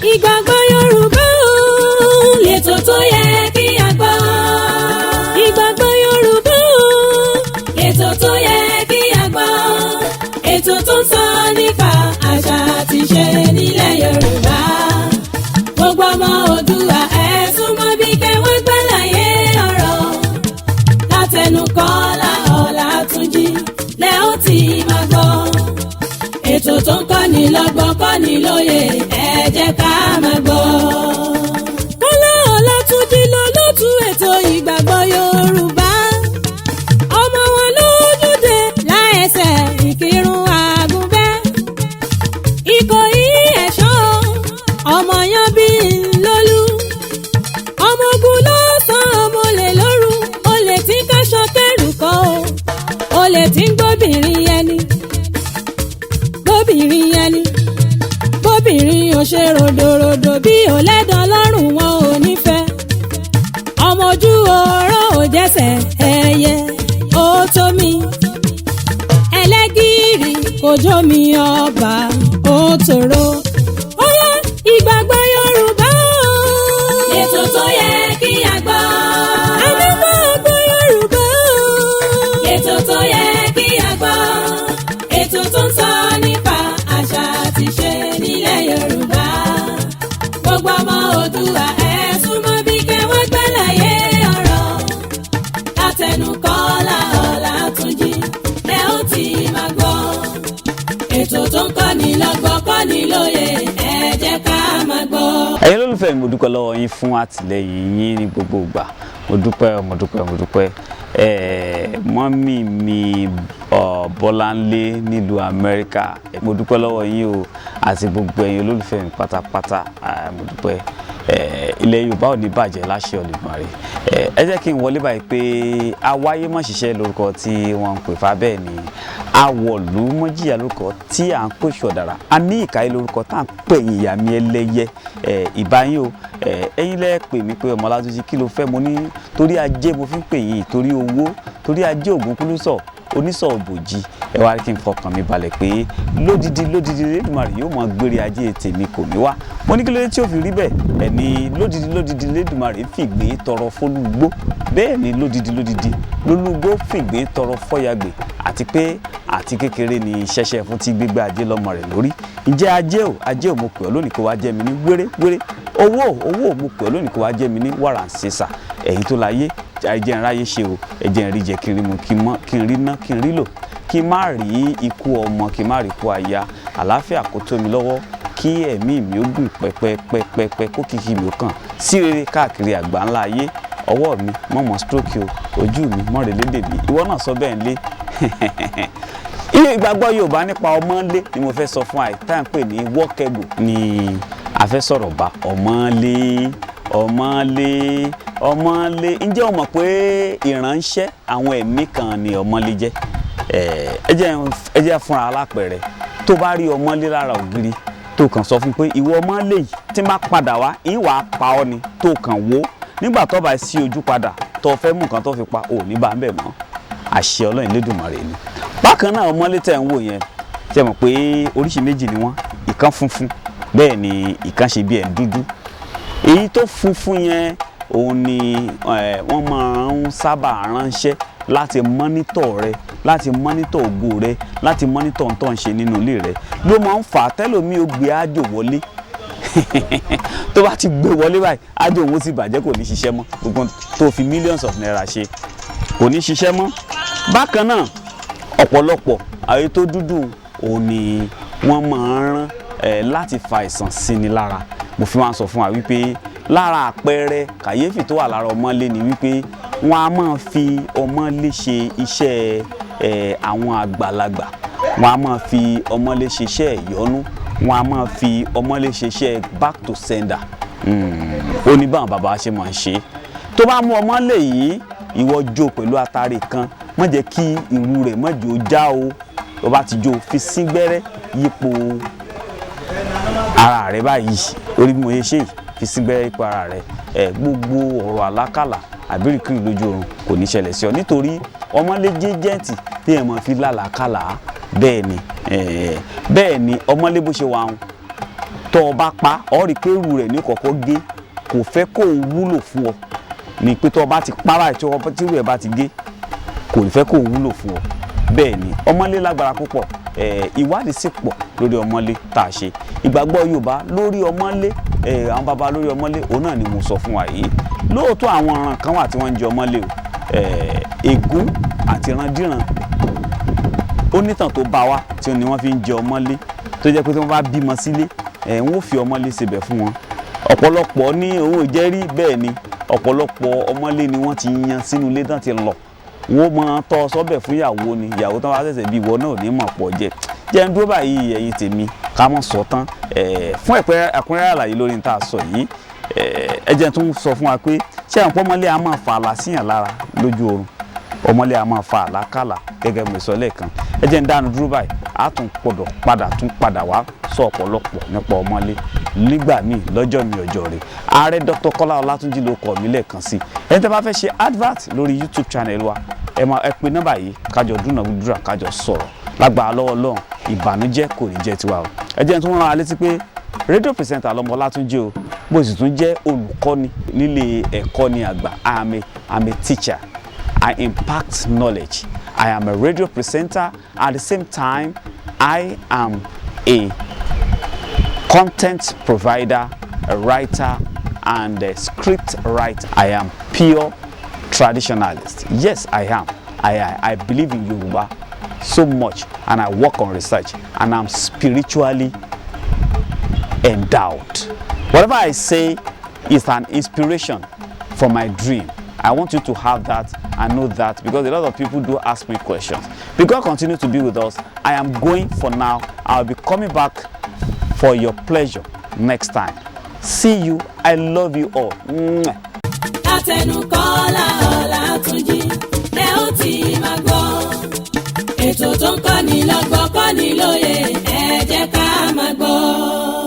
Ìgbàgbọ́ Yorùbá o, lètò tó yẹ kí a gbọ́. Ìgbàgbọ́ Yorùbá o, lètò tó yẹ kí a gbọ́. Ètò tó ń sọ nípa àṣà àti ìṣe nílẹ̀ Yorùbá. Gbogbo ọmọ Oòduà ẹ súnmọ́ bí kẹwọ́n gbàlàyé ọ̀rọ̀. Látẹnu Kọ́lá Ọlátúnjí lẹ ó ti máa gbọ́. Ètò tó ń kọ́ni lọ́gbọ́n kọ́ni lóye ẹ jẹ́ ká máa gbọ́. Kọ́lá Ọlátúnjí lolóòtú ètò ìgbàgbọ́ Yorùbá. Ọmọ wọn lójúde láẹsẹ̀ Ìkírun Àgùnbẹ́. Ìkòyí ẹ̀ṣọ́ ọmọ yan bí lólú. Ọmọ ogun lọ́sàn-án ọmọlè lóru. Olè tí ń káṣọ kẹrù kọ́ o. Olè tí ń gbóbìnrin ẹni. Bóbìnrin ò ṣe ròdòròdò bí ò lẹ́dàn lọ́rùn wọn ò nífẹ̀ẹ́. Ọmọ ojú ọ̀rọ̀ ò jẹ́sẹ̀ ẹyẹ ó tó mi. Ẹlẹ́gìrì kò jó mi ọba ó tòrò. Ó yá ìgbàgbọ́ Yorùbá o. Ètò tó yẹ kí a gbọ́. Ìgbàgbọ́ Yorùbá o. Ètò tó yẹ kí a gbọ́. Ètò tó ń sọ nípa àṣà àti ìṣe nílẹ̀ Yorùbá. Gbogbo ọmọ Oòduà ẹ súnmọ́ bí kẹwọ́n gbàlàyé ọ̀rọ̀. Látẹnu Kọ́lá Ọlátúnjí lẹ ó ti máa gbọ́. Ètò tó ń kọ́ni lọ́gbọ́n kọ́ni lóye ẹ jẹ́ ká máa gbọ́. Ẹ̀yin olólùfẹ́ mi, mo dúpẹ́ lọ́wọ́ yín fún àtìlẹ́yìn yín ní gbogbo ìgbà. Mo dúpẹ́. Mọ́mì mi Bọ́láńlé nílùú Amẹ́ríkà, mo dúpẹ́ lọ́wọ́ yín o, àti gbogbo ẹ̀yin olólùfẹ́ mi pátápátá. Mo dúpẹ́. Ilẹ̀ Yorùbá ò ní bàjẹ́ láṣẹ Olódùmarè. Ẹ jẹ́ kí n wọlé báyìí pé awáyé mọ̀ ṣiṣẹ́ lórúkọ tí wọ́n ń pè fá, bẹ́ẹ̀ ni awọ̀lú mọ́jìyà lórúkọ tí à ń pè ṣọ̀dàrà. A ní ìkàyé lórúkọ tá à ń pè yín ìyá mi ẹlẹ́yẹ. Ìbáyín o, ẹ̀yin lẹ́ pè mí pé ọmọ Ọlátúnjí kí ló fẹ́, mo ní torí ajé mo fi ń pè yín, torí owó, torí ajé Ògúnkúlùsọ̀ onísọ̀ òbòjì. Ẹ wá kí n fọkàn mi balẹ̀ pé lódìdí Elédùmarè yóò mọ gbére ajé tèmi kò mí wá. Mo ní kí ló dé tí ó fi rí bẹ́ẹ̀? Ẹni lódìdí Elédùmarè fìgbé tọrọ fólúgbó, bẹ́ẹ̀ ni lódìdí lólúgbó fìgbé tọrọ fọ́yàgbé, àti pé àti kékeré ni ṣẹ̀ṣẹ̀ fún tí gbégbá ajé lọ́mọ rẹ̀ lórí. Ǹjẹ́ ajé ò mo pè ọ́ lónìí kó wá jẹ́ mi ní wéré, owó mo pè ọ́ lónìí kó wá jẹ́ mi ní wàrà ń ṣèṣà. Ẹ̀yin tó láyé ẹjẹ́ ń ráyé ṣe o, ẹjẹ́ ń rí jẹ kí n rí mu, kí n rí ná kí n rí lò, kí n má rí ikú ọmọ, kí n má rí ikú aya, àlàáfíà kó tó mi lọ́wọ́, kí ẹ̀mí mi ó gùn pẹ́pẹ́pẹ́pẹ́, kó kìkì mi ó kàn sí rere káàkiri àgbà ńlá ayé. Ọwọ́ mi mọ̀mọ́ stroke o, ojú mi mọ̀rẹ̀ lédè mi, ìwọ náà sọ bẹ́ẹ̀ lé. Ilé ìgbàgbọ́ Yorùbá nípa ọmọlé ni mo fẹ́ sọ fún àìtá ń pè ní wọ́kẹ́gù ni a fẹ́ sọ̀rọ̀ bá. Ọmọlé ǹjẹ́ o mọ̀ pé ìránṣẹ́ àwọn ẹ̀mí kan ni ọmọlé jẹ́? Ẹ jẹ́ fúnra alápẹ̀rẹ̀. Tó bá rí ọmọlé lára ògiri tó kàn sọ fún pé ìwọ ọmọlé yìí tí má padà wá ìwà pa ọ́ ni, tó kàn wó nígbà tó bá sí ojú padà tó fẹ́ mú nǹkan tó fi pa ò ní bá ń bẹ̀ mọ́. Àṣẹ Ọlọ́run Elédùmarè ni. Bákan náà ọmọlé tẹ̀ ń wò yẹn, ṣé mọ̀ pé oríṣi méjì ni wọ́n, ìkan funfun bẹ́ẹ̀ ni ìkan ṣe bí ẹ̀ dúdú. Èyí tó funfun yẹn òun ni wọ́n máa ń sábà ránṣẹ́ láti mọ́nítọ̀ rẹ, láti mọ́nítọ̀ ògo rẹ, láti mọ́nítọ̀ ohun tó ń ṣe nínú ilé rẹ. Ló máa ń fà á tẹ́lòmí ó gbé ájò wọlé. Tó bá ti gbé wọlé báyìí ájò òun sì bàjẹ́, kò ní ṣiṣẹ́ mọ́. Gbogbo tó fi millions of naira ṣe kò ní ṣiṣẹ́ mọ́. Bákan náà ọ̀pọ̀lọpọ̀ àyè tó dúdú òun ni wọ́n máa ń rán láti fa àìsàn sí ni lára. Mo fi máa ń sọ fún wa wípé lára àpẹẹrẹ kàyéfì tó wà lára ọmọlé ni wípé wọ́n á máa fi ọmọlé ṣe iṣẹ́ àwọn àgbàlagbà, wọ́n á máa fi ọmọlé ṣe iṣẹ́ ìyọnú, wọ́n á máa fi ọmọlé ṣe iṣẹ́ back to sender. Ó ní báwọn bàbá ṣe máa ń ṣe. Tó bá mú ọmọlé yìí, ìwọ jó pẹ̀lú atare kan, má jẹ́ kí irú rẹ̀ má jò já o. Tó bá ti jó, fi síngbẹ́rẹ́ yípo ara rẹ̀ báyìí, orí bí mo ṣe yìí, fi síngbẹ́rẹ́ yípo ara rẹ̀. Gbogbo ọ̀rọ̀ àlákàlà àbíríkìrì lójú oorun kò ní ṣẹlẹ̀ sí ọ, nítorí ọmọlé jẹ́ jẹ́ǹtì tí ẹ̀ máa fi lálàákàlà. Bẹ́ẹ̀ ni ọmọlé bó ṣe wà ń tó o bá pa ọ rí pé irú rẹ̀ ní kọ̀kọ́ gé kò fẹ́ kó o wúlò fún ọ ní pé tó o bá ti para tí irú ẹ̀ bá ti gé kò ní fẹ́ kó o wúlò fún ọ. Bẹ́ẹ̀ ni ọmọlé lágbára púpọ̀ ìwádìí sì pọ̀ lórí ọmọlé tá a ṣe. Ìgbàgbọ́ Yorùbá lórí ọmọlé àwọn baba lórí ọmọlé òun náà ni mo sọ fún wa yìí. Lóòótọ́ àwọn ọ̀ràn kan wà tí wọ́n ń jẹ ọmọlé o ègún àti ìrandíran onítàn tó bá wa tí ni wọ́n fi ń jẹ ọmọlé tó jẹ́ pé tí wọ́n bá bímọ sílé wọ́n ó fi ọmọlé ṣebẹ̀ fún wọn. Ọ̀pọ̀lọpọ̀ ní òun ò jẹ́ rí bẹ́ẹ̀ ni ọ̀pọ̀lọpọ̀ ọmọlé ni wọ́n ti yan sínú ilé tán ti lọ wọ́n máa tọ́ sọ́bẹ̀ fún ìyàwó ni ìyàwó tán wá ṣẹ̀ṣẹ̀ bí ìwọ náà ò ní mọ̀ pọ̀ jẹ́ ń dúró báyìí ẹ̀yin tèmi ká mọ̀ sọ tán fún ẹ̀kúnrẹ́rẹ́ àlàyé lórí ní tá a sọ yìí ẹ jẹ́ tún sọ fún wa pé ṣé àwọn ọmọlé a máa fa àlá síyàn lára lójú oorun ọmọlé a máa fa àlákàlà gẹ́gẹ́ bí mo sọ lẹ́ẹ̀kan ẹ jẹ́ ń dánu dúró báyìí a tún padà wá sọ ọ̀pọ̀lọpọ̀ nípa ọmọlé nígbà míì lọ́jọ́ mi ọjọ́ rẹ̀ ààrẹ Dr. Kọ́lá Ọlátúnjí ló kọ̀ mí lẹ́ẹ̀kan sí ẹni tẹ́ bá fẹ́ ṣe advert lórí YouTube channel wa ẹ pe nọ́mbà yìí kájọ dúnàdúrà kájọ sọ̀rọ̀ lágbára lọ́wọ́ Ọlọ́run ìbànújẹ́ kò ní jẹ́ tiwa o ẹ jẹ́ tún rán wa létí pé rédíò pírẹsẹ̀ntà lọ́mọ Ọlátúnjí o bó sì tún jẹ́ olùkọ́ni nílé ẹ̀kọ́ni àgbà I'm a teacher. I impact knowledge. I am a radio presenter. At the same time, I am a content provider, a writer, and a script writer. I am pure traditionalist. Yes, I am. I believe in Yoruba so much, and I work on research, and I'm spiritually endowed. Whatever I say is an inspiration from my dream. I want you to have that and know that, because a lot of people do ask me questions. May God continue to be with us. I am going for now. I'll be coming back for your pleasure next time. See you. I love you all. Látẹnu Kọ́lá Ọlátúnjí ẹ ó ti máa gbọ́ ètò tó ń kọ́ni lọ́gbọ́n kọ́ni lóye ẹ jẹ́ ká máa gbọ́.